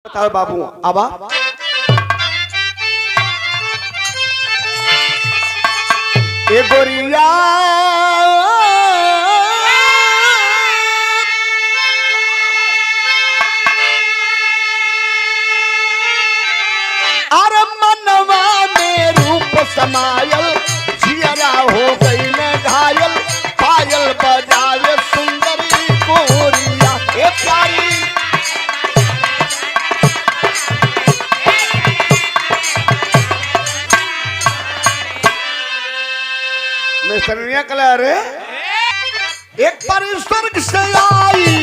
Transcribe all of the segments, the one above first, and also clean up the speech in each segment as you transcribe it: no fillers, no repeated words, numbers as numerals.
बताओ बाबू आबा ए गोरिया अरे मनवा में रूप समायल जियरा हो गई न घायल पायल बजावे सुंदरी गोरिया ए प्यारी मिस्त्रियां कलर एक बार स्वर्ग से आई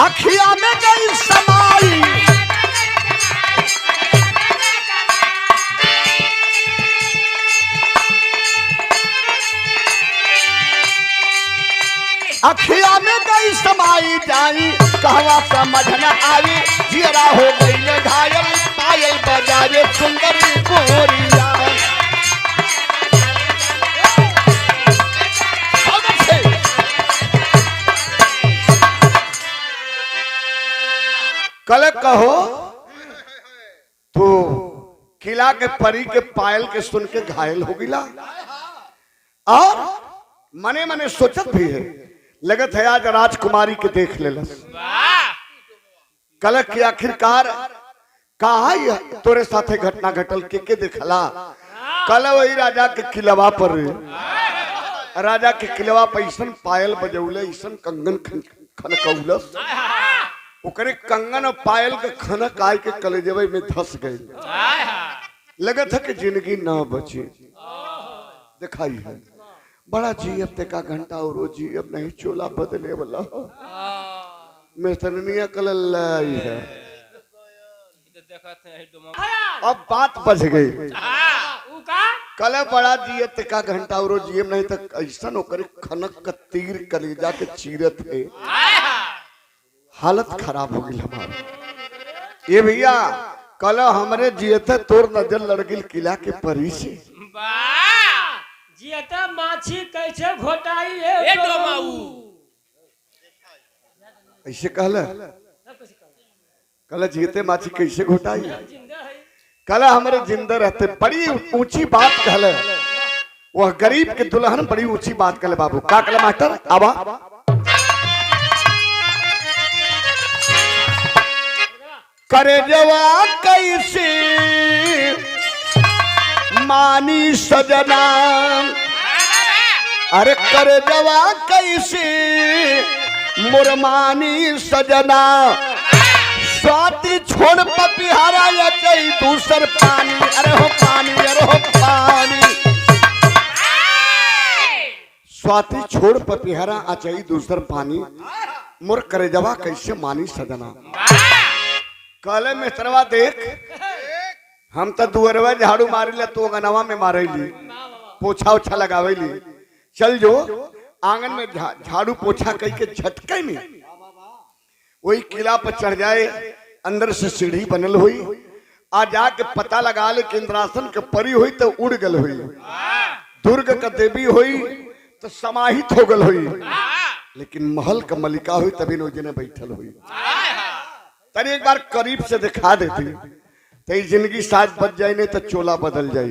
अखिया में गई समाई अखिया में गई समाई जाई कहवा समझ न आई जियरा हो गई न घायल पायल बजावे सुंदरी गोरिया कल कहो तो किला के परी के पायल के सुन के घायल हो गिला और मने मने सोचत भी है लगत है आज राजकुमारी के देख ले कल की आखिरकार कहा तोरे साथे घटना घटल के देखला कल वही राजा के किलवा पर राजा के किलवा पर ऐसन पायल बजौले ऐसन कंगन खनकौलस ओकरे कंगन और पायल के खनक आय के कलेजवे में धस गए लगत है कि जिंदगी ना बची दिखाई है बड़ा जीअब ते का घंटा और वो जीअब नहीं चोला बदले वाला मिस्त्रियां कल लाई है अब बात बच गई कल बड़ा जीअब ते का घंटा और जीअब नहीं तक ऐसा ओकरे खनक का तीर कलेजा के चीरत है हालत खराब हो गई हमारी ये भैया कल हमरे जियते तोर नजर लड़ गई किला के परी से जियता माछी कैसे घोटाई है डोमाऊ ऐसे कहले कल जियते माछी कैसे घोटाई कल हमारे जिंदा रहते बड़ी ऊंची बात कहले वह गरीब के दुल्हन बड़ी ऊंची बात कहले बाबू का कहले मास्टर आवा करे जवा कैसे मानी सजना अरे करे जवा कैसे मुरमानी सजना स्वाति छोड़ पपिहारा या चई दूसर पानी अरे हो पानी स्वाति छोड़ पपिहारा अचई दूसर पानी मुर करे जवा कैसे मानी सजना कल में सरवा देख हम तो दुअरवा झाड़ू मारी ले तो गनवा में मारेली पोछा उछा लगावेली चल जो आंगन में झाड़ू पोछा कई के झटके में वही किला पर चढ़ जाए अंदर से सीढ़ी बनल हुई आ जाके पता लगा ले कि इंद्रासन के परी हुई तो उड़ गल हुई दुर्ग का देवी हुई तो समाहित हो गल हुई लेकिन महल का मलिका हुई तभी नौजने बैठल हुई तरी एक बार करीब से दिखा देती तो जिंदगी साथ बच जाए नहीं तो चोला बदल जाए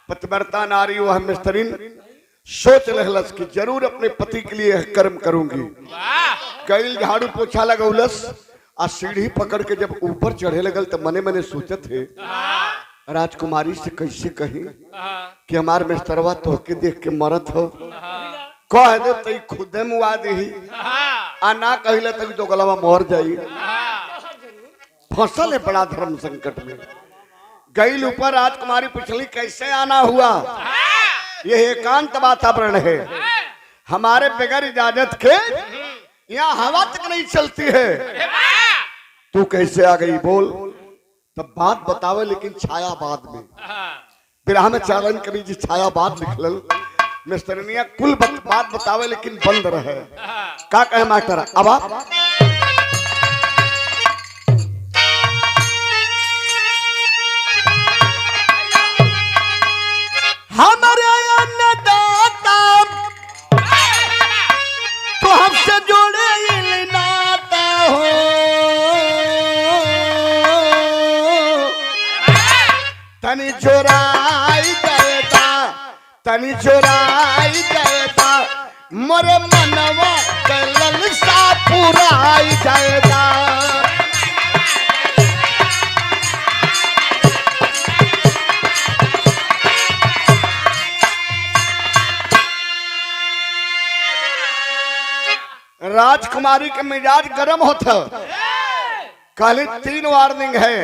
पतिव्रता नारी वह मिस्त्रीन सोच रहलस कि जरूर अपने पति के लिए कर्म करूंगी कई झाड़ू पोछा लगौलस आ सीढ़ी पकड़ के जब ऊपर चढ़े लगल तो मने मने सोचत है राजकुमारी से कैसे कही कि हमार मिस्त्रवा तोहके देख के मरत हो कह दे तई खुदे मुआ देही आ ना कहिले तक तो गलवा मोर जाई फसल है बड़ा धर्म संकट में गई ऊपर राजकुमारी पूछली कैसे आना हुआ यह एकांत वातावरण है हमारे बगैर इजाजत के यहाँ हवा तक नहीं चलती है तू कैसे आ गई बोल तब बात बतावे लेकिन छाया बाद में विराह में चालन कवि जी छाया बाद निकलल मिस्त्रियां कुल बात बतावे लेकिन बंद रहे का कहे मास्टर अब आप चोराई जाएगा, तनी चोराई जाएगा, मोरे मनवा के ललसा पुराई जाएगा। राजकुमारी के मिजाज गर्म होता, कल 3 वार्निंग है,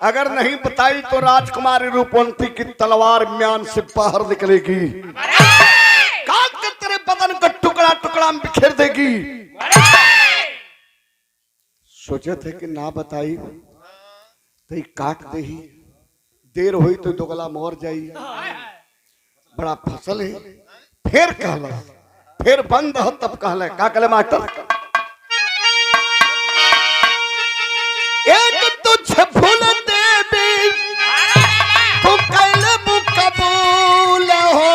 अगर नहीं बताई तो राजकुमारी रूपवंती की तलवार म्यान से बाहर निकलेगी, काट कर तेरे बदन का टुकड़ा टुकड़ा बिखेर देगी। सोचे थे कि ना बताई तो काट दे ही, देर हुई तो दोगला मोर जाई, बड़ा फसल है। फिर कहला, फिर बंद हो तब कहले, का कहले मास्टर, एक तुझे भूल देवी तू कैले कबूल हो,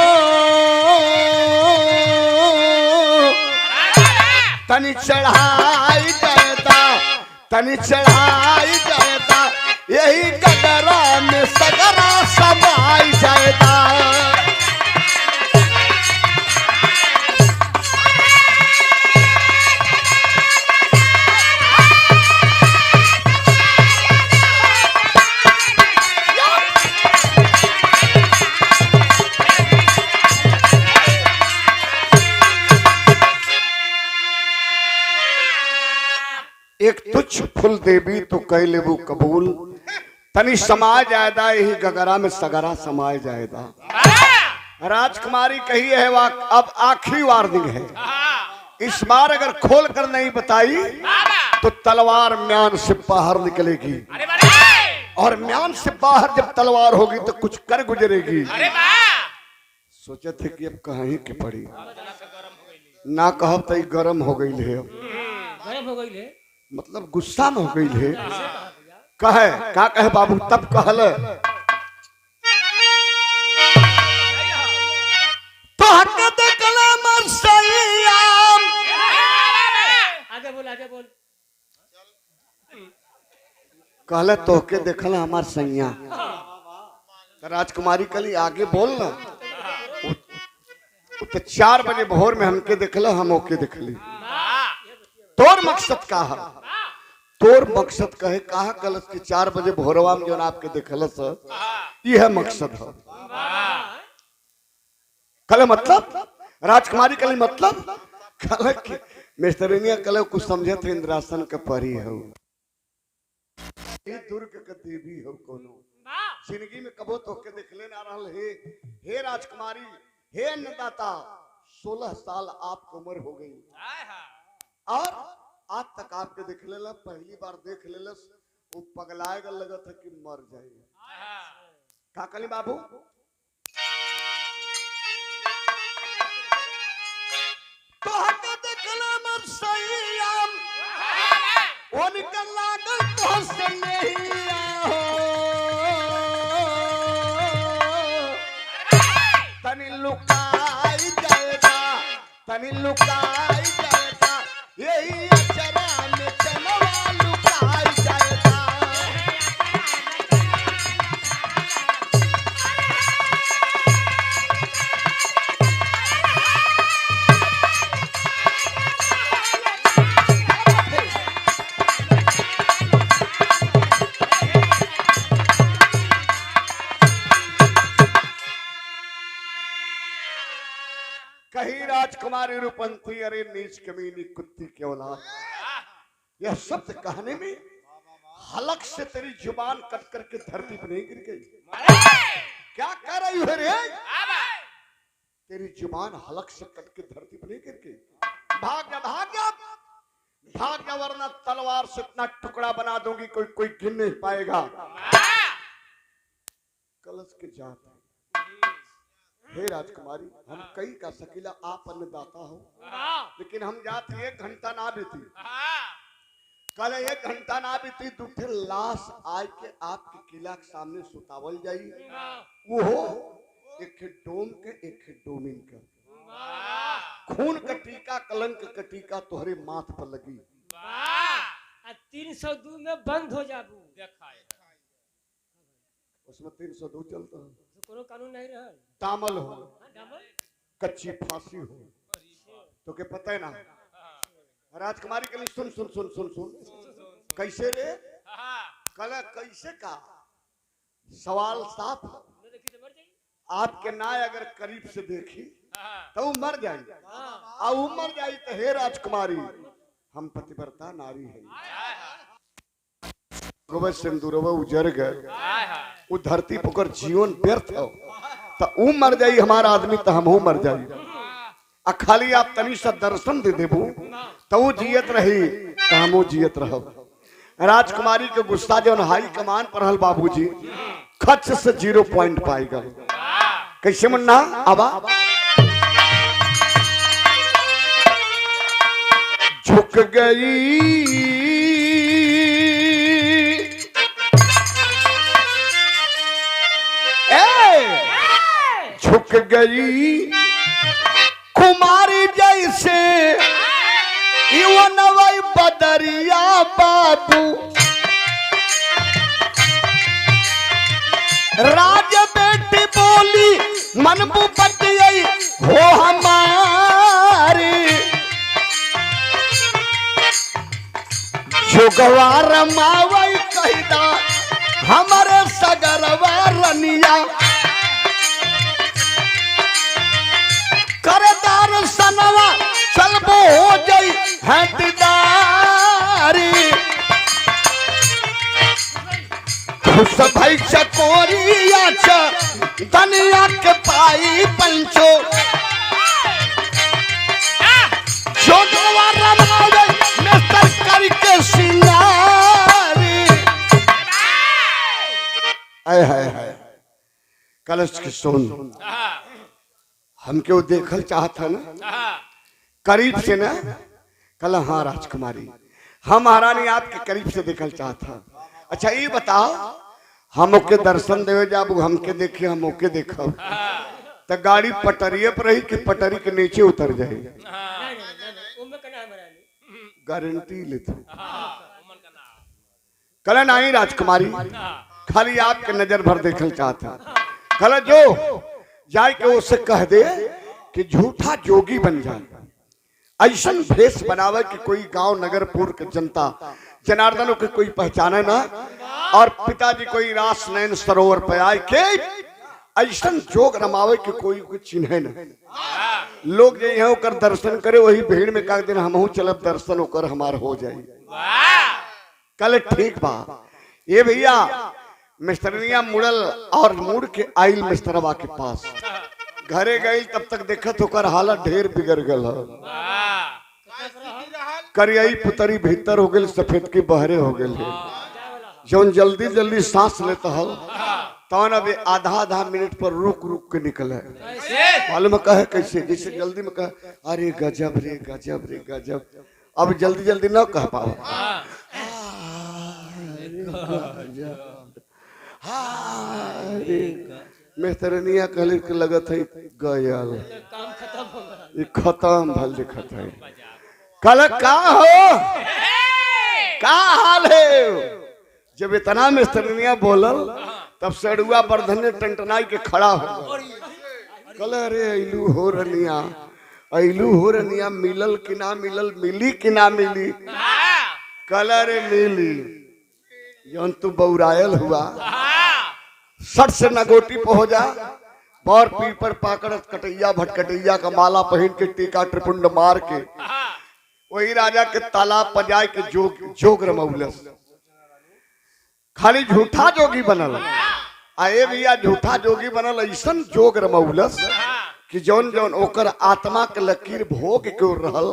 तनी चढ़ाई जाएगा, तनी चढ़ाई जाएगा, यही गगरा में सगरा समाई जाएगा। एक तुच्छ फुल देवी तो कह लेबू कबूल, तनी समाय जायदा, यही गगरा में सगरा समाय जायदा। राजकुमारी कही है अब आखिरी वार्निंग है, इस बार अगर खोल कर नहीं बताई तो तलवार म्यान से बाहर निकलेगी, और म्यान से बाहर जब तलवार होगी तो कुछ कर गुजरेगी। सोचे थे कि अब कहीं की पड़ी, ना कहब तो गरम हो गई है, गरम हो गई है मतलब गुस्सा में हो गई है। कहे का कहे बाबू, तब कहल तो हट देखला मरसैया, आगे बोल आगे बोल, कहले तोहके देखला हमार सैया। राजकुमारी कली आगे बोल ना, तो 4 बजे भोर में हमके देखला, हम ओके देखली। तोर मकसद का है, तोर मकसद कहे कहा कलश के 4 बजे भोरवा में जो आपके देखलस, यह मकसद है। कल मतलब राजकुमारी कल मतलब कल मिस्टरिया कल कुछ समझे थे, इंद्रासन के परी है, दुर्ग के देवी हो कोनो, जिंदगी में कबो तो के देखले ना रहल है। हे राजकुमारी, हे अन्नदाता, 16 साल आपको उम्र हो गई, और आज तक आपके देख लेला, पहली बार देख लेलस, वो पगलाएगा लगा था कि मर जाएगा। का कली बाबू, तो हटे देखला मर सैया, वो निकल लागल तो से नहीं हो, तनी लुकाई जाएगा, तनी लुकाई जाएगा, यही अचरा में चलवा लुकाई जाएगा। कही राजकुमारी रूपंती, अरे नीच कमीनी कुत्ती की औलाद, यह शब्द कहने में हलक से तेरी जुबान कट करके धरती पर नहीं गिर गई? क्या कह रही है रे? तेरी जुबान हलक से कट के धरती पर नहीं गिर गई? भाग जा भाग जा भाग जा, वरना तलवार से इतना टुकड़ा बना दूंगी कोई गिन नहीं पाएगा। कलश के जात हे राजकुमारी, हम कई का सकीला आप अन्नदाता हो, लेकिन हम जात 1 घंटा ना बीती, कल 1 घंटा ना बीती, दूठे लाश आए के आपके किला के सामने सुतावल जाई, वो हो एक डोम के एक डोमिन के, खून का टीका कलंक का टीका तोहरे माथ पर लगी, 302 में बंद हो जाबू, उसमें 302 चलता है। कोनो कानून नहीं रहल। तामल हो, हाँ, डामल। कच्ची फांसी हो, तो के पता है ना राजकुमारी के लिए सुन सुन सुन सुन सुन कैसे रे कल कैसे का सवाल साफ है। न देखी तो मर जाई। आपके नाय अगर करीब से देखी तो वो मर जाए हाँ। और वो मर जाए तो हे राजकुमारी हम पतिव्रता नारी है गोबर सिंदूरवा उजर गए वो धरती पुकर जीवन व्यर्थ हो तो वो मर जाई हमारा आदमी तो हमहू मर जाई आ खाली आप तनी सा दर्शन दे देबू तो वो जियत रही तो हमहू जियत रहब। राजकुमारी के गुस्सा जो हाई कमान पर हल बाबूजी खच से 0 पॉइंट पाएगा। कैसे मुन्ना आबा झुक गई झुक गई कुमारी जैसे नवई बदरिया बाबू राज बेटी बोली मनबू बतियई हो हमारी जोगवार मावई कहदा हमारे सगरवा रनिया करदार सनवा चलबो हो जाई हटदारी खुश भाई चकोरिया दनिया के पाई पंचो जो द्वारा मावे मिस्टर करके सिंगारी आय हाय हाय कलश की सुन हमके वो देखल चाहता ना करीब से ना कल हाँ राजकुमारी हम महारानी आपके करीब से देखल चाहता। अच्छा ये बताओ हम ओके दर्शन देवे जाब हमके देखे हम ओके देखब तो गाड़ी पटरिये पर रही कि पटरी के नीचे उतर जाए गारंटी लेते कल नहीं राजकुमारी खाली आपके नजर भर देखल चाहता। कल जो जाए के उससे कह दे कि झूठा जोगी बन जाए ऐसा भेष बनावे कि कोई गांव नगरपुर के जनता जनार्दनों के कोई पहचाने ना और पिताजी कोई रास नयन सरोवर पे आए के ऐसा जोग रमावे कि कोई कुछ चिन्हे न लोग जे यहाँ होकर दर्शन करे वही भीड़ में कह दिन हमहू चलब दर्शन होकर हमार हो जाए। कल ठीक बा ये भैया मिस्टरनिया मुड़ल और मुड़ के आइल मिस्टरवा के पास घरे गई तब तक देखत होकर हालत ढेर बिगड़ गल करियाई पुतरी भीतर हो गई सफेद की बहरे हो गए जौन जल्दी जल्दी सांस लेता हल तौन अब आधा मिनट पर रुक रुक के निकले मालूम कहे कैसे जैसे जल्दी में कहे अरे गजब रे गजब रे गजब अब जल्दी जल्दी न कह पाओ मेहतरनिया कहले के लगत है गयल काम खत्म हो गया। ये खत्म भल दिखत है कल का हो का हाल है जब इतना मेहतरनिया बोलल तब सड़ुआ बर्धन टंटनाई के खड़ा हो कल अरे ऐलू हो रनिया मिलल कि ना मिलल मिली कि ना मिली कल अरे मिली जौन तू बौरायल हुआ सट से नगोटी पे हो जा बौर पीर पर पाकड़त कटैया भटकटैया का माला पहन के टीका त्रिपुंड मार के वही राजा के तालाब पर जाए के जोग रमौलस खाली झूठा जोगी बनल आए भैया झूठा जोगी बनल ऐसा जोग रमौलस कि जौन जौन ओकर आत्मा के लकीर भोग के रहल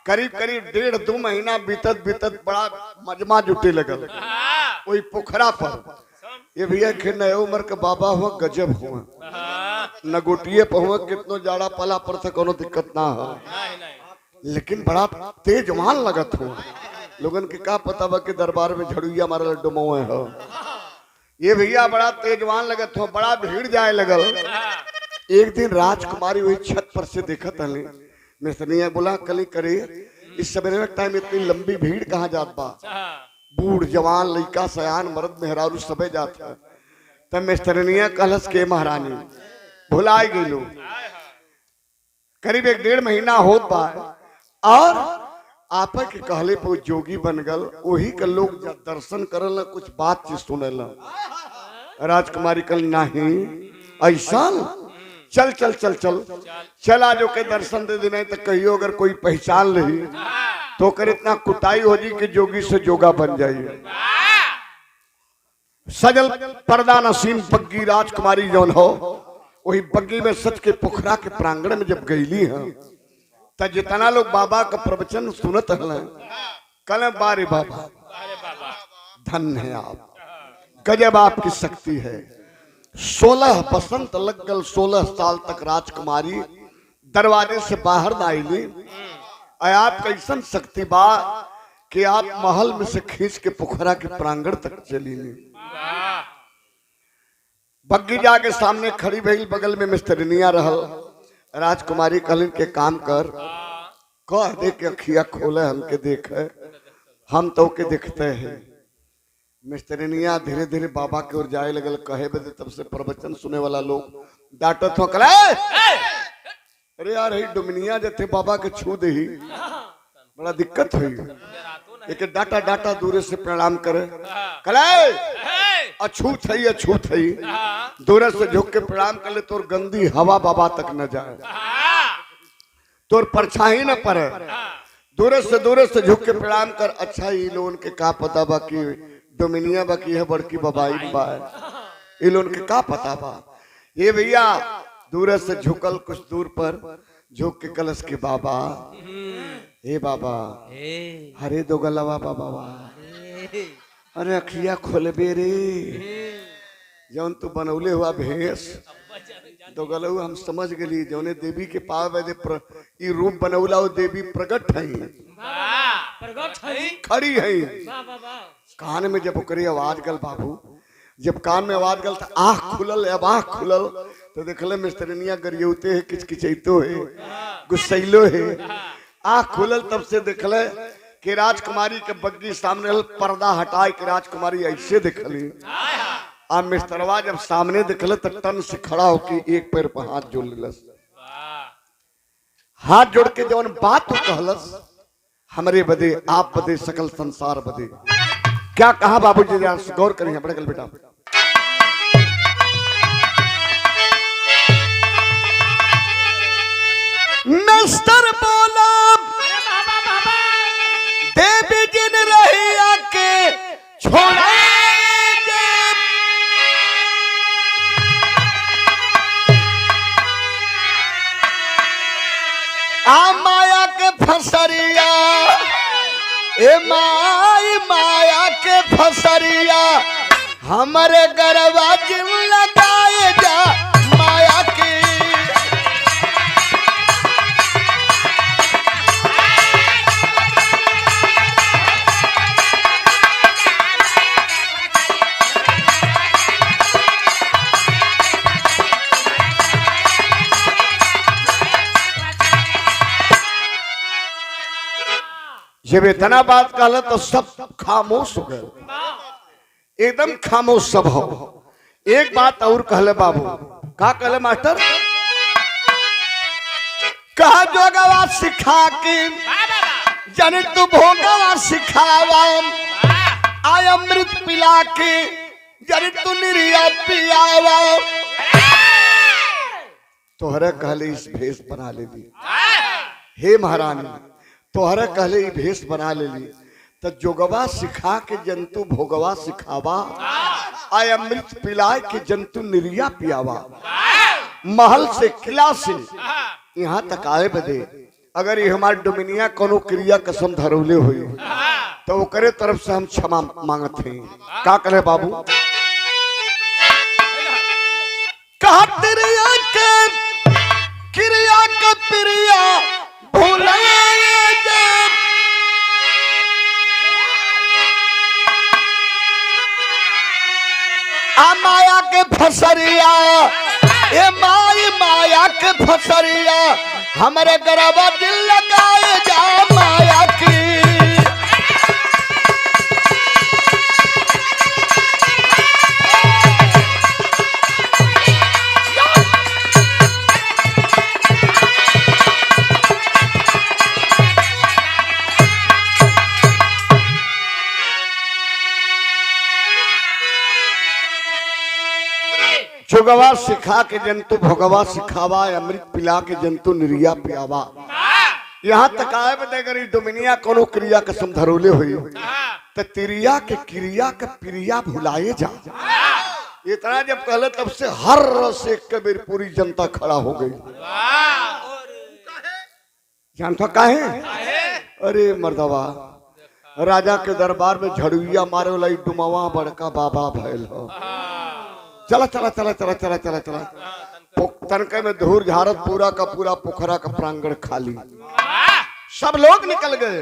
करीब करीब 1.5-2 महीना बीतत बीतत बड़ा मजमा जुटे लगल वही पोखरा पर ये भैया के नए उम्र के बाबा हुआ गजब हुआ नगोटिए पर हुआ कितनो जाड़ा पला पर था कोनो दिक्कत ना हो लेकिन बड़ा तेजवान लगत हुआ लोगन के का पता बा के दरबार में झड़ुआ मारा लड्डू मोए हो ये भैया बड़ा तेजवान लगत हुआ बड़ा भीड़ जाए लगल। एक दिन राजकुमारी वही छत पर से देखत हले मिस्त्रिया बोला कली करे इस सवेरे में टाइम इतनी लंबी भीड़ कहाँ जात बा बूढ़ जवान लड़का सयान मर्द मेहरारू सबे जाता तब मिस्टरनिया कलश के महारानी भुलाए गई लोग। करीब 1.5 महीना होत बा और आप के कहले पे जोगी बन गल। वही के लोग जब दर्शन करल कुछ बात चीज सुनल। राजकुमारी कल नहीं ऐसा चल चल चल चल चल आज के दर्शन दे देना तो कहियो अगर कोई पहचान रही तो कर इतना कुटाई हो जी कि जोगी से जोगा बन जाइए। सजल पर्दा नसीम बग्गी राजकुमारी जौन हो वही बग्गी में सच के पोखरा के प्रांगण में जब गईली है तो जितना लोग बाबा का प्रवचन सुनत हल कल बारे बाबा धन है आप, गजब आपकी शक्ति है। 16 बसंत लग गल, 16 साल तक राजकुमारी दरवाजे से बाहर न आईली। आप कैसन शक्ति बा कि आप महल में से खींच के पोखरा के प्रांगण तक चली। बग्गी जाके सामने खड़ी भइल, बगल में मिस्टरनिया रहल। राजकुमारी कहलिन के काम कर, कह दे के अखिया खोले हमके देखे, हम तो के देखते हैं। मिस्टरनिया धीरे धीरे बाबा की ओर जाए लगल। कहे बदे तब से प्रवचन सुने वाला लोग डांटत हो कल, अरे यार ही डुमनिया जथे बाबा के छू दे ही बड़ा दिक्कत हुई। एक डाटा डाटा दूरे से प्रणाम करे कले अछूत है, अछूत है। दूर से झुक के प्रणाम कर ले तोर गंदी हवा बाबा तक न जाए, तोर परछाई न पड़े। दूर से झुक के प्रणाम कर। अच्छा ये लोन के का पता बा कि डोमिनिया बा की है बड़की बबाई बा, ये लोन के का पता बा। ये भैया दूर से झुकल, कुछ दूर पर झुक के कलश के बाबा, हे बाबा, हरे दो गलवा बाबा, अरे अखिया खोलबे रे, जौन तू बनौले हुआ भैंस दो गलऊ हम समझ गली। जौने देवी के पाव ई रूप बनौला वो देवी प्रगट है, खड़ी है। कान में जब ओकरी आवाज गल बाबू, जब कान में आवाज गल तो आँख खुलल। अब आँख खुलल तो देखले मिस्टरनिया गरियौते है, किचकिचैतो है, गुस्सैलो है। आँख खुलल तब से देखले कि राजकुमारी के बग्गी सामने पर्दा हटाए के राजकुमारी ऐसे देखली। आ मिस्टरवा जब सामने देखले तो टन से खड़ा होके एक पैर पर हाथ जोड़ लेलस। हाथ जोड़ के जौन बात तो कहलस, हमरे बदे, आप बदे, सकल संसार बदे। क्या कहा बाबूजी, गौर करेंगे बड़े कल बेटा। मिस्टर बोला देवी जी ने रही आके छोड़ा, आ माया के फसरिया, ए माई माया के फसरिया, हमारे गरबा जिम लगाए जा माया की। जब इतना बात कहला तो सब खामोश हो गए, एकदम खामोश सब हो। एक बात और कहले बाबू, का कहले मास्टर, कहा जोगवा सिखा के जन तू भोगवा सिखावा, आय अमृत पिला के जन तू निर्या पियावा। तोहरे कहले इस भेष बना ले दी, हे महारानी तोहरे कहले ई भेष बना ले ली। तो जोगवा सिखा के जंतु भोगवा सिखावा, आय अमृत पिलाए के जंतु निर्या पियावा। महल से किला से यहाँ तक आए बदे अगर ये हमारे डोमिनिया कोनो क्रिया कसम धरौले हुई तो वो करे तरफ से हम क्षमा मांगते हैं। का करे बाबू, कहा क्रिया का प्रिया भूला माया के फसरिया, ए माई माया के फसरिया, हमारे गरबा दिल लगाए जा माया की। जोगवा सिखा के जंतु भोगवा सिखावा, अमृत पिला के जंतु निर्या पियावा। यहाँ तक आए बदेगरी डोमिनिया कोनो क्रिया के समधरोले हुई तो तिरिया के क्रिया के प्रिया भुलाए जा। इतना जब कहले तब से हर से कबीर पूरी जनता खड़ा हो गई। जानता काहे? अरे मर्दवा राजा के दरबार में झड़ुआ मारे वाला डुमावा बड़का बाबा भैल हो। चला चला चला चला चला चला चला तनके में धूर झारत पूरा का पूरा पोखरा का प्रांगण खाली। सब लोग निकल गए।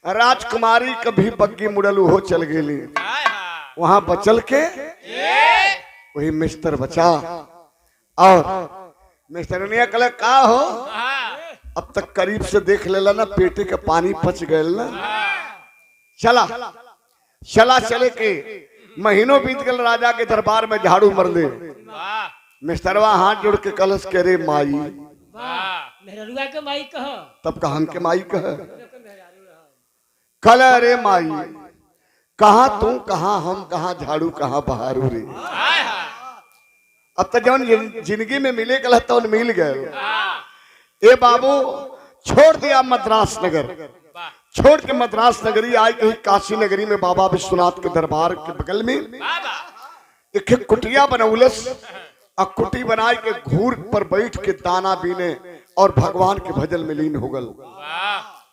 राजकुमारी कभी बग्गी मुड़लू हो चल गेली। वहां बचल के वही मिस्टर बचा और मिस्टर ने कल का हो अब तक करीब से देख लेला ना, पेटे के पानी पच गए ना। चला चला चले के महीनों बीत गए। राजा के दरबार में झाड़ू मर दे। मिस्टरवा हाथ जोड़ के कलश के रे माई, मेहरुआ के माई कह, तब कहन के माई कह कल रे माई कहा तू कहा हम कहा झाड़ू कहा बहारू रे। अब तो जौन जिंदगी में मिले कल तो मिल गए। ए बाबू छोड़ दिया मद्रास नगर, छोड़ के मद्रास नगरी आई कहीं काशी नगरी में बाबा विश्वनाथ के दरबार के बगल में एक कुटिया बनौलस। और कुटी बनाए के घूर पर बैठ के दाना बीने और भगवान के भजन में लीन हो गल।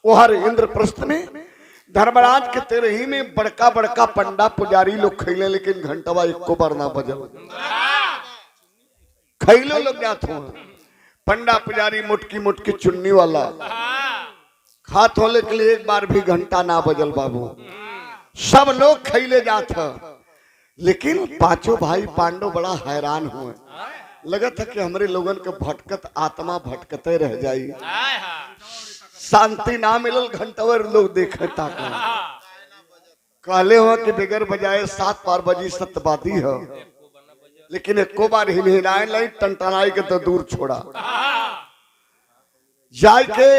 वो हर इंद्रप्रस्थ में धर्मराज के तेरही में बड़का बड़का पंडा पुजारी लोग खैले, लेकिन घंटवा एक को बार ना बजल। खैलो लोग जात हो पंडा पुजारी मुटकी मुटकी चुन्नी वाला खात होले के लिए एक बार भी घंटा ना बजल बाबू। सब लोग खैले जात है, लेकिन पांचों भाई पांडव बड़ा हैरान हुए। लगा था कि हमारे लोगन के भटकत आत्मा भटकते रह जाई, शांति ना मिलल। घंटवर लोग देखे ताक कहले हो कि बिगर बजाए 7 बार बजी सत्यवादी है, लेकिन एको बार हिलहिलाए नहीं टनटनाई के तो दूर छोड़ा। जाय के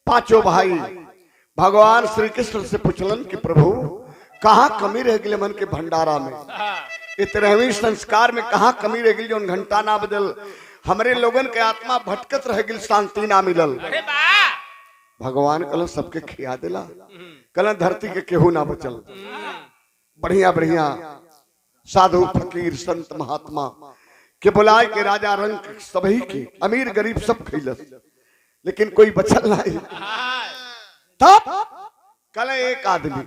पांचों भाई भगवान श्री कृष्ण से पूछलन कि प्रभु कहाँ कमी रह गई मन के भंडारा में, 13वें संस्कार में कहाँ कमी रह गई जो घंटा ना बदल, हमरे लोगन के आत्मा भटकत रह गई, शांति ना मिलल। भगवान कल सबके खिया दिला, कल धरती के केहू ना बचल। बढ़िया बढ़िया साधु फकीर संत महात्मा के बुलाए के राजा रंग सभी की अमीर गरीब सब खैलस, लेकिन कोई बचल नहीं। तब कल एक आदमी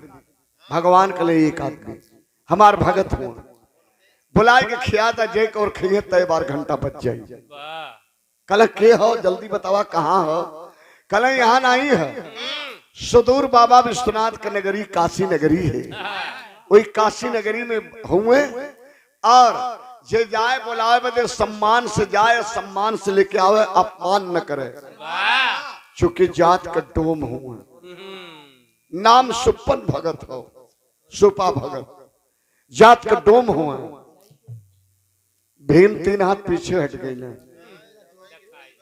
भगवान कल एक आदमी हमार भगत हुआ बुलाए के खियाता जे और खिए तय बार घंटा बच जाई। कल के हो जल्दी बतावा कहाँ हो? कल यहाँ नहीं है, सुदूर बाबा विश्वनाथ का नगरी काशी नगरी है। वही काशी नगरी में हुए और जे जाए बुलाए बदे सम्मान से जाए, सम्मान से लेके आवे, अपमान न करे। चूंकि जात का डोम हुआ, नाम सुपन भगत हो, सुपा भगत जात का डोम हुआ। भीम 3 हाथ पीछे हट गई ना,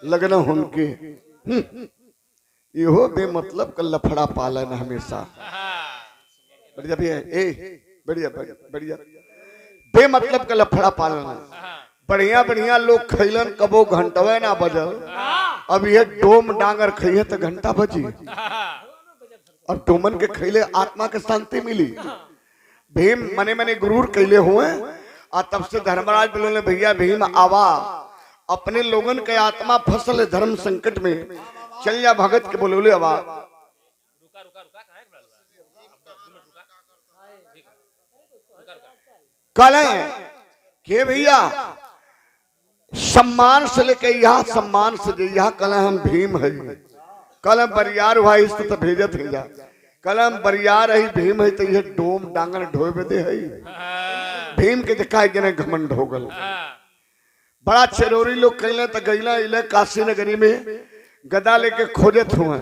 लगना उनके इहो बेमतलब का लफड़ा पालन हमेशा। बढ़िया भैया बढ़िया बढ़िया बेमतलब का लफड़ा पालन। बढ़िया बढ़िया लोग खैलन कबो घंटवे ना बजल, अब ये डोम डांगर खइए तो घंटा बजी। और डोमन के खैले आत्मा के शांति मिली। भीम मने मने गुरूर कैले हुए और तब से धर्मराज बोले भैया भीम आवा, अपने लोगन के आत्मा फसल धर्म संकट में, चल जा भगत के बोले आवा। कल के भैया सम्मान से लेके यहाँ सम्मान से यहाँ कल हम भीम है, कल हम बरियार हुआ इस तो भेजत है जा, कल हम बरियार है भीम है तो ये डोम डांगर ढोए दे है। भीम के दिखाई जने घमंड हो गल। बड़ा चरोरी लोग कहले तो गईला इले काशी नगरी में गदा लेके खोजत हुए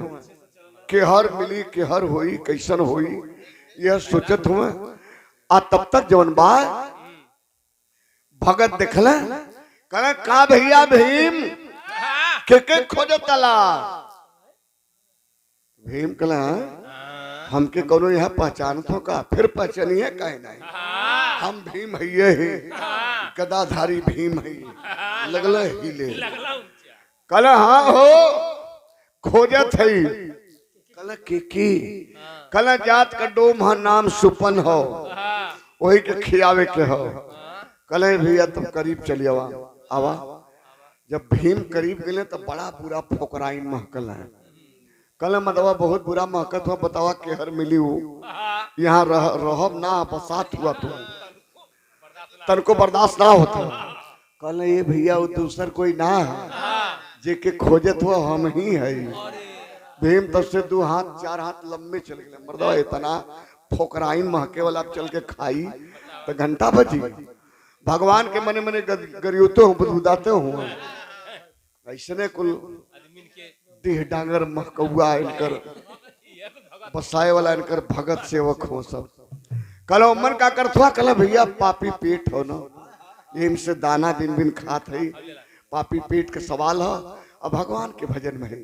कि हर मिली कि हर होई कैसन होई, यह सोचत हुए। आ तब तक जवन बा भगत देखले कहे का भैया भीम के खोजत तला। भीम कहला हमके कोनो यह पहचान तो का फिर पहचानिए कहे नहीं हम भीम हइये है गदाधारी भीम है लगल हिले कल हाँ हो खोजत है कल की कल जात का डोम हा नाम सुपन हो वही के खियावे के हो कल भैया तुम करीब चलिए आवा जब भीम करीब गए तो बड़ा बुरा फोकराइन महकल है कल मदवा बहुत बुरा महकत हुआ बतावा केहर मिली हो यहाँ रहब ना बसात हुआ तो तनको बर्दाश्त ना होता कल ये भैया वो दूसर कोई ना है जेके खोजत हुआ हम ही है भीम तब से 2 हाथ 4 हाथ लंबे चल गए मर्दवा इतना फोकराइन महके वाला चल के खाई तो घंटा बजी भगवान के मने मने गरियोते हूँ बुदाते हूँ ऐसने कुल देह डांगर महकौआ इनकर बसाए वाला इनकर भगत सेवक हो सब कल मन का करथुआ कल भैया पापी पेट हो ना इनसे दाना दिन दिन खात है पापी पेट के सवाल है अब भगवान के भजन में है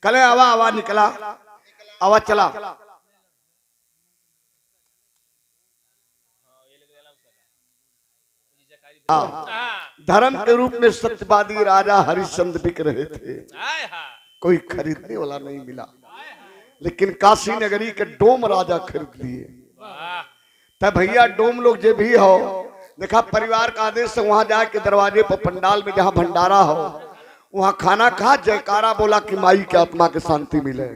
कल आवा आवा निकला आवा चला धर्म के रूप में सत्यवादी राजा हरिश्चंद्र बिक रहे थे कोई खरीदने वाला नहीं मिला लेकिन काशी नगरी के डोम राजा खरीद लिए तब भैया डोम लोग जो भी हो देखा परिवार का आदेश से वहां जाके दरवाजे पर पंडाल में जहां भंडारा हो वहां खाना खा जयकारा बोला कि माई के आत्मा के शांति मिले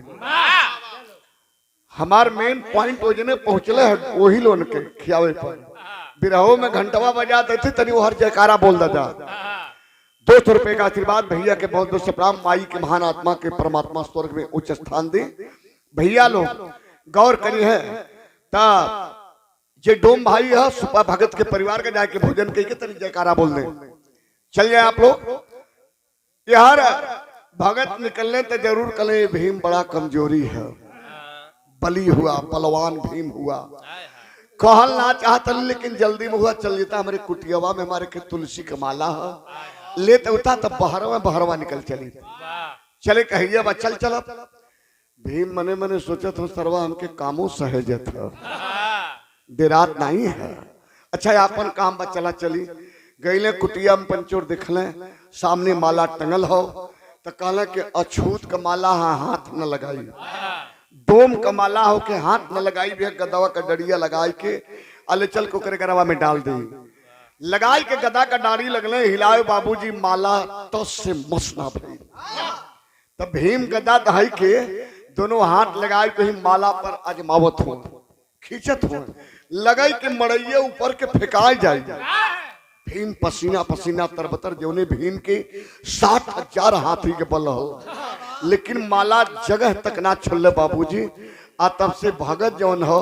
हमार मेन पॉइंट वजने पहुंचले है वही लोन के खियावे पर बिरहो में घंटवा बजाते थे तनी वो हर जयकारा बोल देता 200 रुपए का आशीर्वाद भैया के बहुत बहुत प्रणाम माई के महान आत्मा के परमात्मा स्वर्ग में उच्च स्थान दे भैया लोग गौर करी है ता जे डोम भाई है सुपा भगत के परिवार के जाके भोजन के तनी जयकारा बोल दे चल जाए आप लोग यार भगत निकलने तो जरूर कले भीम बड़ा कमजोरी है बली हुआ बलवान भीम हुआ कहल ना चाहता लेकिन जल्दी में हुआ चल देता हमारे कुटियावा में हमारे के तुलसी का माला है लेते उठा तब बहरवा निकल चली चले कहिए बा चल चल भीम मने मने सोचत हो सरवा हमके कामों सहजत है देरात नहीं है अच्छा अपन काम बा चला चली गईले कुटिया में पंचोर दिखले सामने माला टंगल हो तो कहला के अछूत का माला हाथ न लगाई डोम का माला हो के हाथ न लगाई भी गदवा का डरिया लगाई के अले चल को करे गरवा में डाल दी लगाई के गदा का डारी लगले हिलाए बाबूजी माला तो से मसना भई तब भीम गदा दहाई के दोनों हाथ लगाई के ही माला पर अजमावत हो खींचत हो लगाई के मड़ैये ऊपर के फेंकाई जाए भीम पसीना पसीना तरबतर जोने भीम के 60,000 हाथी के बल हो लेकिन माला जगह तक ना छोड़ले बाबूजी आ तब से भगत जौन हो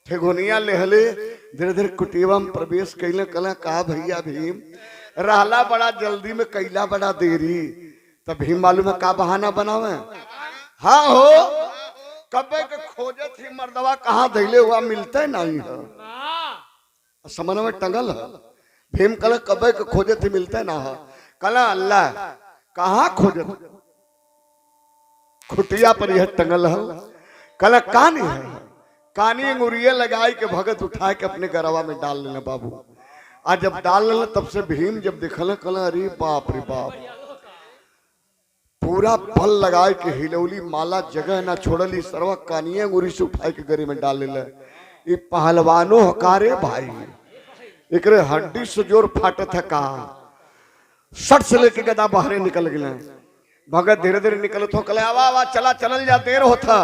ठेगुनिया लेहले धीरे धीरे कुटीवा में प्रवेश कैले कला कहा भैया भीम रहला बड़ा जल्दी में कैला बड़ा देरी तब भीम मालूम है का बहाना बनावे हाँ हो कबे के खोजत ही मर्दवा कहाँ धैले हुआ मिलते नहीं है समन में टंगल है भीम कल कबे के खोजत ही मिलते ना है कला अल्लाह कहाँ खोजत खुटिया पर यह टंगल है कल कानी है कानी अंगुरिये लगाई के भगत उठा के अपने गरवा में डाल लेना बाबू आज जब डाल लेना तब से भीम जब दिखल कल अरे बाप रे बाप पूरा फल लगाए के हिलौली माला जगह ना छोड़ली सरवा कानिया अंगुरी से उठा के गरी में डाल लेला ये पहलवानो हकारे भाई एकरे हड्डी से जोर फाटत है कहा सट से लेके गदा बाहरे निकल गए भगत धीरे धीरे निकलत हो कले आवा आवा चला चलल जा देर होता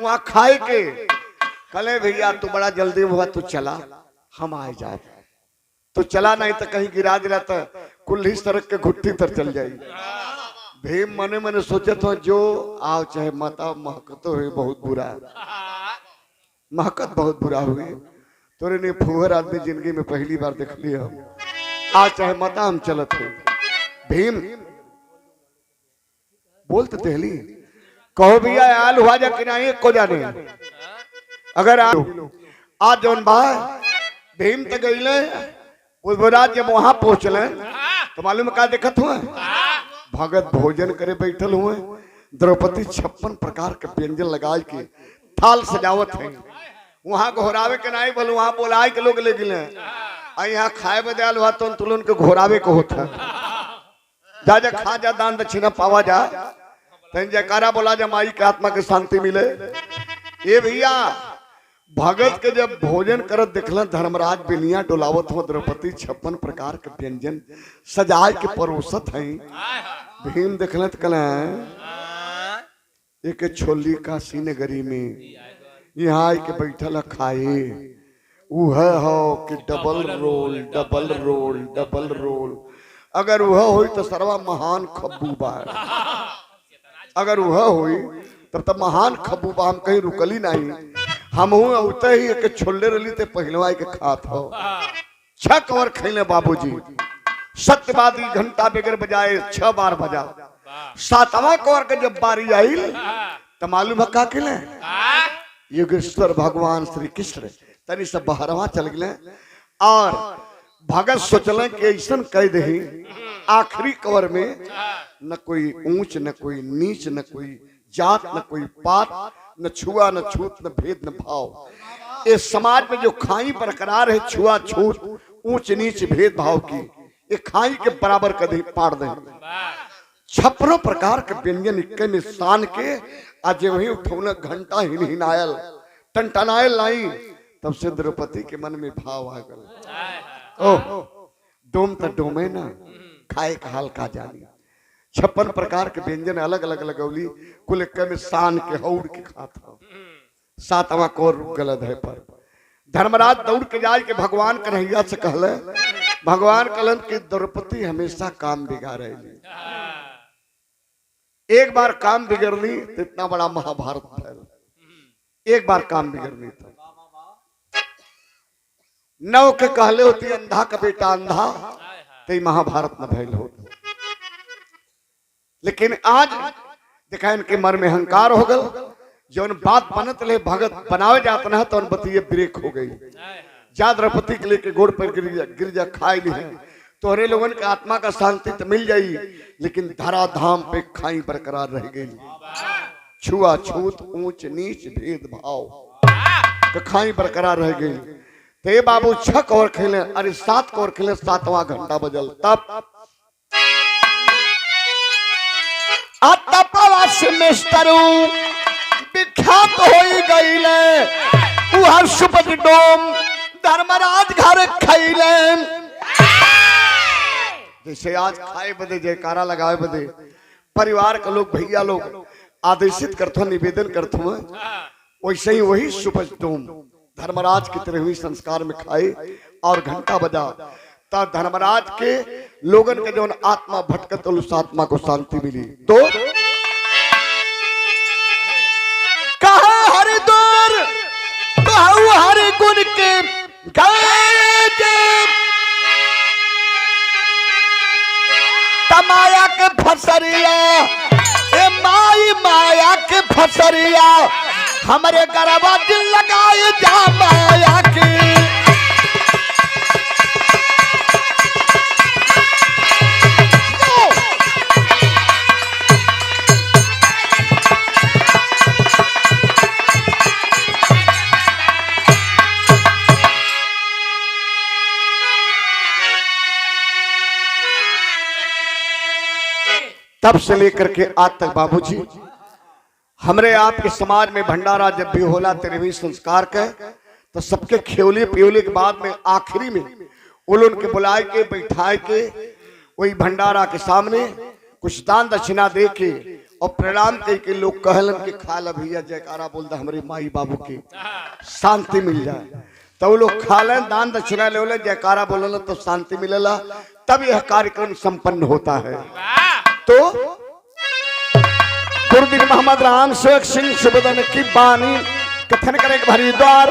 वहां खाए के कले भैया तू बड़ा जल्दी हुआ तू चला हम आए जाए तो चला नहीं तो कहीं गिरा दिला तो कुल्ही सड़क के घुट्टी तर चल जाई भीम मने मने सोचे तो जो आओ चाहे माता महकत हुए बहुत बुरा महकत बहुत बुरा हुई तोरे ने फुहर आदमी जिंदगी में पहली बार देख लिया आज चाहे माता हम चलत हो भीम बोलते तेहली कहो भैया आल हुआ जा कि नहीं को जाने अगर आज जौन बा भीम तक गईले उस जब वहां पहुंचले तो मालूम का देखत हुए भगत भोजन करे बैठल हुए द्रौपदी 56 प्रकार के व्यंजन लगाए के थाल सजावत है वहां घोरावे के नहीं बोल वहां बोलाए के लोग ले गिले यहाँ खाए बदल हुआ तो तुलन के घोरावे को होता जा जा खा जा दान दक्षिणा पावा जा तन जयकारा बोला जा माई के आत्मा के शांति मिले। ये भैया भगत के जब भोजन करत देखल धर्मराज बेलिया डोलावत हो द्रौपदी 56 प्रकार के व्यंजन सजाए के परोसत है। भीम देखल कल एक छोली का नगरी में यहाँ के बैठल खाए वह हो कि double role double role double role. अगर वह हो तो सर्वा महान खब्बू बा अगर वह हो तब महान खब्बू बा हम कहीं रुकली नहीं हम उते ही एक छोले रली ते पहलवाई के खात हो छक और खैले बाबूजी सत्यवादी घंटा बेगर बजाए 6 बार बजा 7वां कौर के जब बारी आई तो मालूम है का किले योगेश्वर भगवान श्री कृष्ण तनी सब बहरवा चल गए और भगत सोचल कि ऐसा कह दही आखिरी कवर में न कोई ऊंच न कोई नीच न कोई जात न कोई पात न छुआ न छूत न भेद न भाव। इस समाज में जो खाई बरकरार है छुआ छूत ऊंच नीच भेद भाव की ये खाई के बराबर कभी पाड़ दे 56 प्रकार के व्यंजन इक्के में शान के आज वही उठौना घंटा हिनायल टनटनायल लाई तब से द्रौपदी के मन में भाव आ गया ओह डोम तो डोमे ना खाए का हाल का जानी 56 प्रकार के व्यंजन अलग अलग लगौली कुल एक में शान के हौड़ के खाता 7वां कौर गलत है पर धर्मराज दौड़ के जाए के भगवान कन्हैया से कहले भगवान कहलन कि द्रौपदी हमेशा काम बिगाड़े एक बार काम बिगड़नी तो इतना बड़ा महाभारत फैल एक बार काम बिगड़नी था नव के कहले होती अंधा का बेटा अंधा तो महाभारत न फैल हो। लेकिन आज देखा इनके मन में अहंकार हो गल जौन बात बनत ले भगत बनावे जात ना तो बतिये ब्रेक हो गई जा द्रौपदी के लेके गोड़ पर गिर जा खाई ली है तोहरे लोगन के आत्मा का शांति तो मिल जाई लेकिन धरा धाम पे खाई बरकरार रह गई छुआ छूत ऊंच नीच भेद भाव तो खाई बरकरार रह गई। तो ये बाबू 6 कौर खेले अरे 7 कौर खेले 7वां घंटा बजल तब तपवास मिस्टरू विख्यात हो गई हर सुपति डोम धर्मराज घर खैले जैसे आज खाए बदे जयकारा लगाए बदे परिवार के लोग भैया लोग आदेशित करते निवेदन करते वैसे ही वही सुपति डोम धर्मराज की तरह हुई संस्कार में खाए और घंटा बजा तब धर्मराज के लोगन के जो आत्मा भटकत उस आत्मा को शांति मिली। तो कहा हरिद्वार कहा हरि गुण के तमाया के फसरिया ए माई माया के फसरिया हमारे गरबा दिल लगाए जा माया की तब से लेकर के आज तक बाबूजी हमरे आपके समाज में भंडारा जब भी होला तेरहवीं संस्कार का तो सबके खेवले पियोले के बाद में आखिरी में उन के बुलाए के बैठाए के वही भंडारा के सामने कुछ दान दक्षिणा दे के और प्रणाम के लोग कहलन के खा ला भैया जयकारा बोल दा हमारे माई बाबू के शांति मिल जाए तो वो लोग खा लें दान दक्षिणा ले जयकारा बोल तो शांति मिलेला तब यह कार्यक्रम संपन्न होता है। तो गुरुदीन मोहम्मद राम शेख सिंह सुबदन की बानी कथन करे हरिद्वार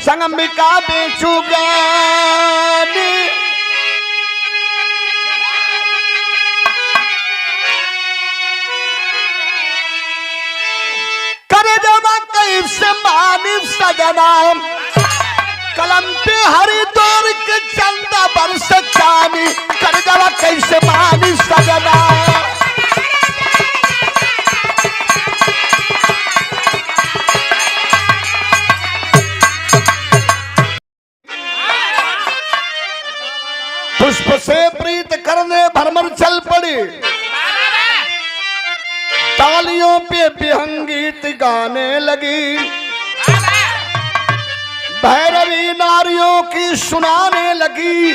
संगमिका बेचुगानी करे जमा कैसे मानी सजना कलम पे हरिद्वार के चंदा बरस चानी करे जमा कैसे मानी सजना पड़े, तालियों पे विहंगीत गाने लगी, भैरवी नारियों की सुनाने लगी।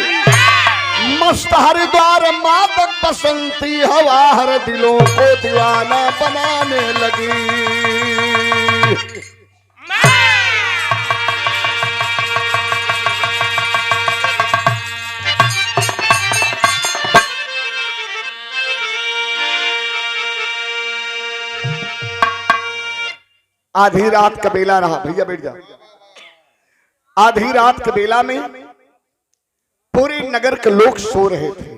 मस्त हरिद्वार मादक बसंती हवा हर दिलों को दीवाना बनाने लगी। आधी रात का बेला रहा, भैया बैठ जाओ। आधी रात के बेला में पूरे नगर के लोग सो रहे थे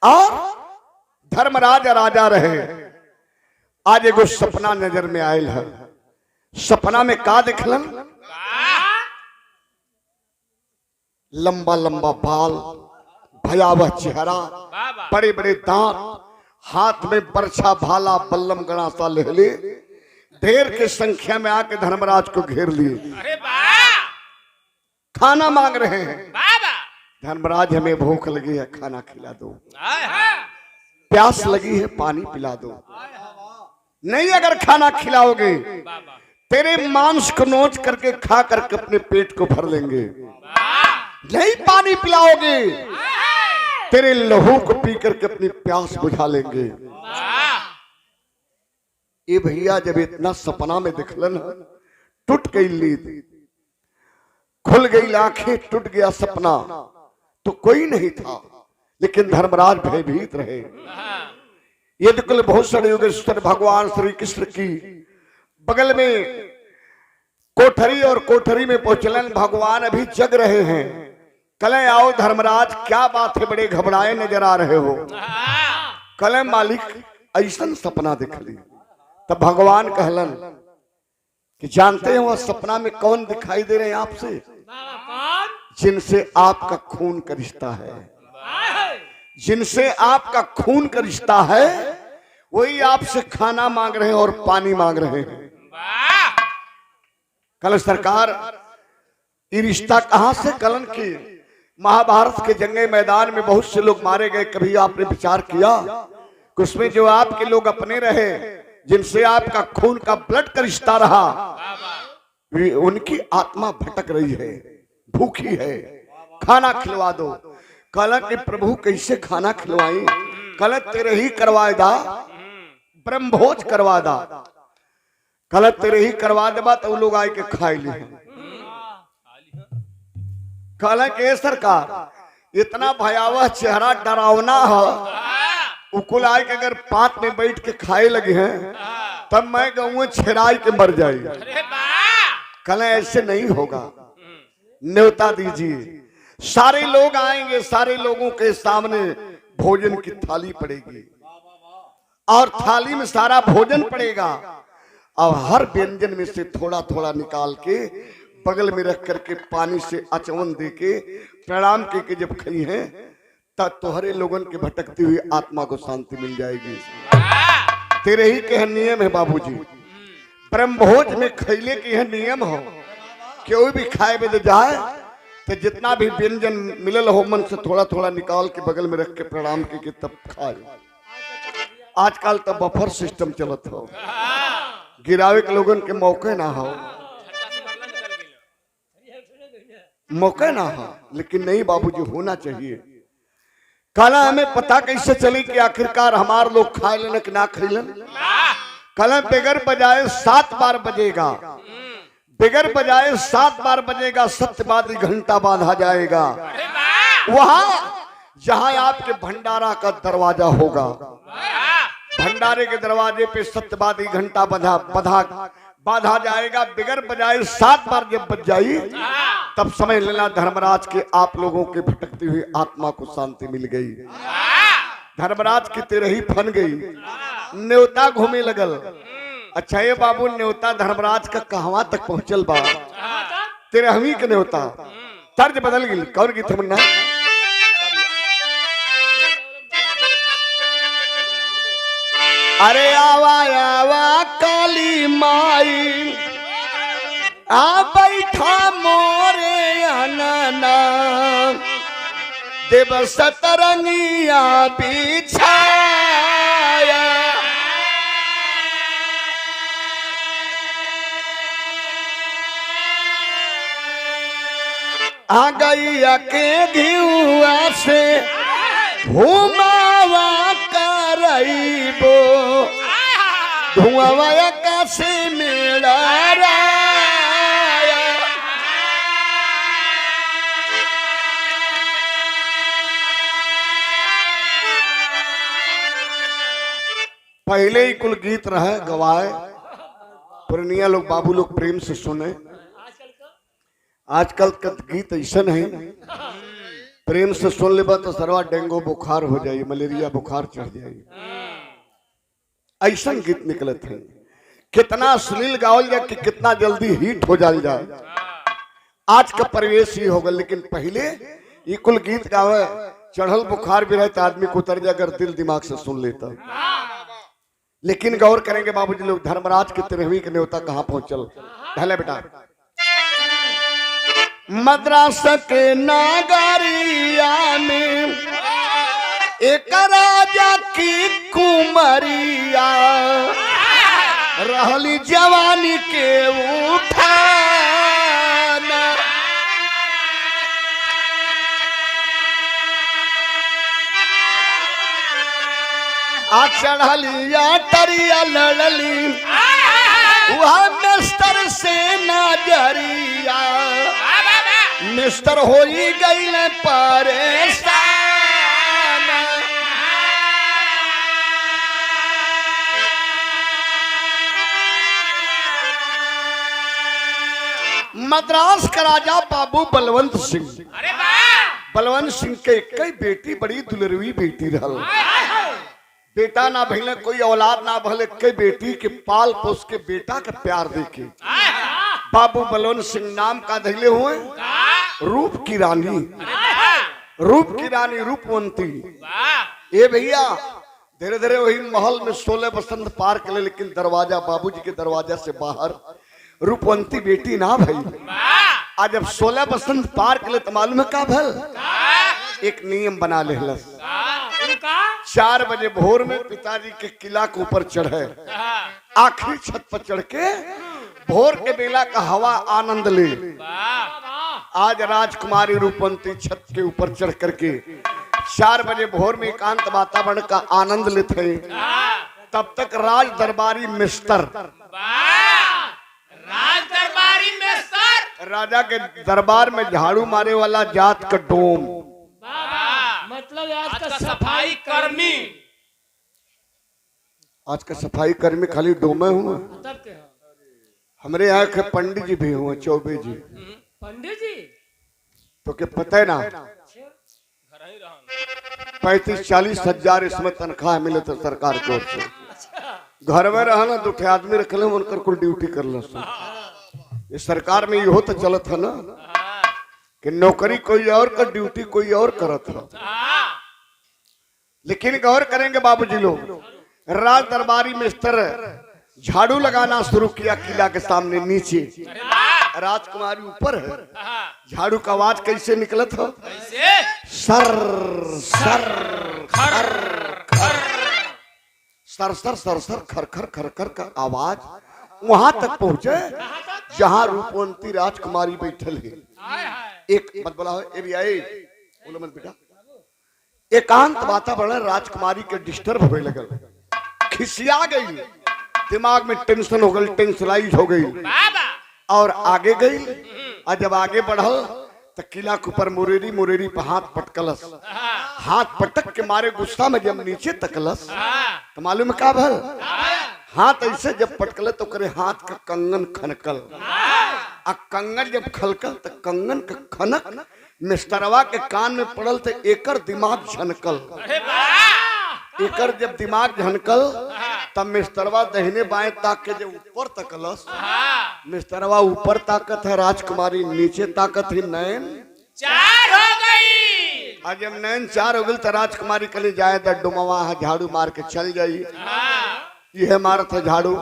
और धर्मराज राजा रहे। आज एगो सपना नजर में आयल है। सपना में का देखलन? लंबा लंबा बाल, भयावह चेहरा, बड़े बड़े दांत, हाथ में बरछा भाला बल्लम गणासा लेहले, ढेर के संख्या में आके धर्मराज को घेर लिए। खाना मांग रहे हैं। धर्मराज हमें भूख लगी है, खाना खिला दो। प्यास लगी है, पानी पिला दो। नहीं, अगर खाना खिलाओगे तेरे मांस को नोच करके खा करके अपने पेट को भर लेंगे। नहीं पानी पिलाओगे तेरे लहू को पी करके अपनी प्यास बुझा लेंगे। ये भैया जब इतना सपना में दिखलन, टूट गई नींद, खुल गई आंखें, टूट गया सपना, तो कोई नहीं था। लेकिन धर्मराज भयभीत रहे। यदि कुल भूषण योगेश्वर भगवान श्री कृष्ण की बगल में कोठरी और कोठरी में पहुंचलन। भगवान अभी जग रहे हैं। कले आओ धर्मराज, क्या बात है, बड़े घबराए नजर आ रहे हो। कले मालिक ऐसा सपना देख ली। तब भगवान कहलन कि जानते हैं वह सपना में कौन दिखाई दे रहे हैं आपसे? जिनसे आपका खून का रिश्ता है, जिनसे आपका खून का रिश्ता है, वही आपसे खाना मांग रहे हैं और पानी मांग रहे हैं। कल सरकार ये रिश्ता कहां से? कलन की महाभारत के जंगे मैदान में बहुत से लोग मारे गए। कभी आपने विचार किया कि उसमें जो आपके लोग अपने रहे, जिनसे आपका खून का ब्लड का रिश्ता रहा, उनकी आत्मा भटक रही है, भूखी है, खाना खिलवा दो। कल के प्रभु कैसे खाना खिलवाई? कल तेरे ही करवाए दा, ब्रह्मभोज करवा दा। कल तेरे ही करवा देबा तो लोग आए के खाए ले। कल के सरकार इतना भयावह चेहरा डरावना है, उकुल आए के अगर पात में बैठ के खाए लगे हैं तब मैं कहूँ छिड़ाई के मर जाएगी। कल ऐसे नहीं होगा, न्योता दीजिए। सारे लोग आएंगे, सारे लोगों के सामने भोजन की थाली पड़ेगी और थाली में सारा भोजन पड़ेगा। और हर व्यंजन में से थोड़ा थोड़ा निकाल के बगल में रख करके पानी से आचमन दे के प्रणाम के जब खाई हैं तब तोहरे लोगन के भटकती हुई आत्मा को शांति मिल जाएगी। तेरे ही के नियम है बाबूजी। ब्रह्मभोज में खैले के यह नियम हो, कोई भी खाए में जाए तो जितना भी व्यंजन मिलल हो मन से थोड़ा थोड़ा निकाल के बगल में रख के प्रणाम के तब खाए। आजकल तो बफर सिस्टम चलत हो, गिरावे के लोगन के मौके ना हो, मौके ना हो। लेकिन नहीं बाबूजी, होना चाहिए। कल हमें पता कैसे चली कि आखिरकार हमारे लोग खाए लेने कि ना खैलन? कल बेगर बजाए 7 बार बजेगा, बेगर बजाए 7 बार बजेगा, सत्यवादी घंटा बांधा जाएगा। वहां जहां आपके भंडारा का दरवाजा होगा, भंडारे के दरवाजे पे सत्यवादी घंटा बांधा जाएगा। बिगर बजाए 7 बार जब बज जाई तब समझ लेना धर्मराज के आप लोगों के भटकती हुई आत्मा को शांति मिल गई। धर्मराज की तेरे ही फन गई, न्योता घूमे लगल। अच्छा ये बाबू, न्योता धर्मराज का कहवा तक पहुंचल बा? तेरे हमी के न्योता तर्ज बदल गई। कौन की थमन्ना? अरे आवा आवा काली माई आ बैठा मोरे अनना, देव सतरंगिया बिछाया आ गैया के घिउआ से घुमावा करइबो धुआवा आकाशे मेरा राया पहले ही कुल गीत रहे गवाए पुरनिया लोग बाबू लोग प्रेम से सुने। आजकल का गीत ऐसा नहीं प्रेम से सुन लेबा तो सरवा डेंगू बुखार हो जाए मलेरिया बुखार चढ़ जाए ऐसा गीत निकले थे। कितना अश्लील गावल जाए कि कितना जल्दी हिट हो जाए आज का परिवेश ही होगा। लेकिन पहले ये कुल गीत गावे चढ़ल बुखार भी रहे तो आदमी को उतर जाए अगर दिल दिमाग से सुन लेता। लेकिन गौर करेंगे बाबूजी लोग धर्मराज के 13वीं के न्योता कहाँ पहुंचल। पहले बेटा मद्रास के नागरिया में एक राजा की कुमरिया रहली जवानी के उठाना आ चढ़लिया टरिया लड़ली वह मिस्टर से नजरिया मिस्टर हो ही गई परेशान मद्रास का राजा बाबू बलवंत सिंह। अरे वाह बलवंत सिंह के कई बेटी बड़ी दुलरवी बेटी रहल। बेटा ना भइले कोई औलाद ना भले कई बेटी के पाल पोस के बेटा का प्यार देके बाबू बलवंत सिंह नाम का धैले हुए रूप की रानी रूपवंती। ये भैया धीरे धीरे वही महल में 16 बसंत पार कर ले लेकिन दरवाजा बाबूजी के दरवाजा से बाहर रूपवंती बेटी ना भाई। आज जब 16 बसंत पार कर ले तो मालूम है का भल एक नियम बना ले 4 बजे भोर में पिताजी के किला के ऊपर चढ़े आखिरी छत पर चढ़ के भोर के बेला का हवा आनंद ले। आज राजकुमारी रूपवंती छत के ऊपर चढ़ करके 4 बजे भोर में एकांत वातावरण का आनंद लेते तब तक राज दरबारी मिस्टर राजा के दरबार में झाड़ू मारे वाला जात का डोम मतलब आज का सफाई कर्मी खाली डोमे हुए। हमारे यहाँ के पंडित जी भी हुए चौबे जी। पंडित जी तो क्या पता है ना 35-40 हजार इसमें तनख्वाह मिले तो सरकार की ओर से घर में रहना 2 आदमी रख ले उनकर कुल ड्यूटी कर लो। ये सरकार में ये तो चलत है ना कि नौकरी कोई और का ड्यूटी कोई और करत है। लेकिन गौर करेंगे बाबूजी लोग राज दरबारी मिस्टर झाड़ू लगाना शुरू किया किला के सामने नीचे राजकुमारी ऊपर है। झाड़ू का आवाज कैसे निकला था सर सर खर खर सर सर सर सर खर खर खर खर का आवाज वहां तक पहुंचे जहां रूपवंती राजकुमारी बैठल है। एक मत बोला बोलो मत बेटा एकांत वातावरण राजकुमारी के डिस्टर्ब होने लगल खिसिया गई दिमाग में टेंशन हो गई टेंशनाइज हो गई और आगे गई और जब आगे बढ़ल तो किला के ऊपर मुरेरी पे हाथ पटकलस। हाथ पटक के मारे गुस्सा में जब नीचे तकलस तो मालूम क्या भल हाथ ऐसे जब पटकले तो करे हाथ का कंगन खनकल। कंगन जब खलकल तो कंगन का खनक मिस्टरवा के कान में पड़ल तो एकर दिमाग झनकल। एकर जब दिमाग झनकल तब मिस्टरवा दहिने बाएं ताक के जब ऊपर तकलस मिस्टरवा ऊपर ताकत है राजकुमारी नीचे ताकत है नयन 4 हो गई। आज जब नयन 4 हो गई तो राजकुमारी कली जाए डुमवा झाड़ू मार के चल जाई। यह मारत है झाड़ू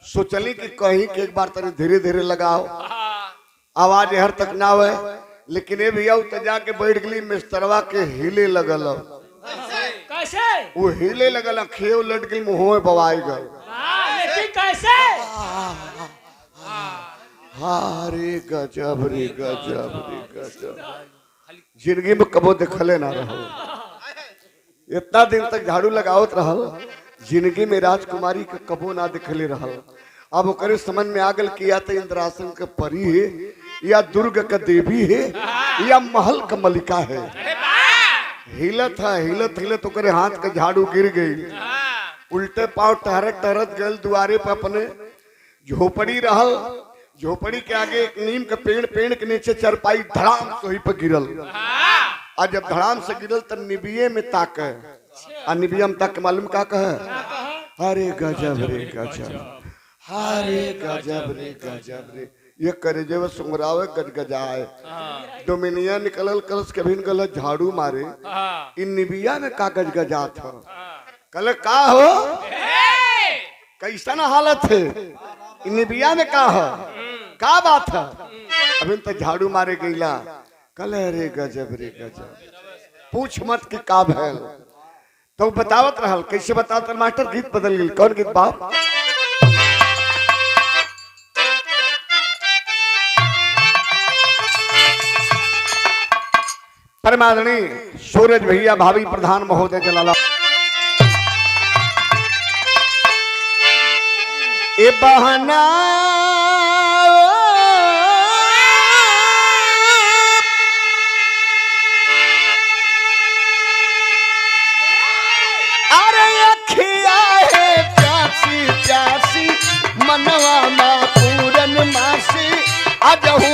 सोचली कि कहीं के एक बार तनी धीरे धीरे लगाओ आवाज हर तक ना आवे लेकिन ये भैया तो जाके बैठ गई मिस्त्रवा के हिले लगल। कैसे? वो हिले लगल, खेव लट गई, मुंह में बवाई गल। लेकिन कैसे? रे गजब रे गजब रे गजब, जिंदगी में कबो देखले ना रहो। इतना दिन तक झाड़ू लगावत रहल, जिंदगी में राजकुमारी के कबो ना देखले रहल। अब ओकरे समझ में आ गल कि या तो इंद्रासन के परी है, या दुर्ग का देवी है, या महल का मलिका है। हिलत है, हिलत हिलत ओकरे हाथ के झाड़ू गिर गई, उल्टे पांव टहरत टहरत गल दुआरे पर। अपने झोपड़ी रहल, झोपड़ी के आगे एक नीम के पेड़, पेड़ के नीचे चरपाई धड़ाम सोही पर गिरल। और जब धड़ाम से गिरल तब निबिये में ताक, और निबिया में ताक मालूम का कहे, अरे गजब रे गजब, अरे गजब रे गजब रे, ये करे जब सुंगरावे गजगजाए। डोमिनिया निकलल कलश कभी निकल झाड़ू मारे, इन निबिया में का गजगजा था। कल का हो कैसा ना हालत है, इन निबिया में का है, का बात है। अभी तो झाड़ू मारे गईला, कल रे गजब रे गजब, पूछ मत कि का भैल। तो बतावत रहल, कैसे बतावत मास्टर, गीत बदल गई। कौन गीत बाप? परमादरणीय सूरज भैया भावी प्रधान महोदय जलाला ए बहाना अरे अखिया है प्यासी प्यासी, मनवा मा पूरन मासी, अजहू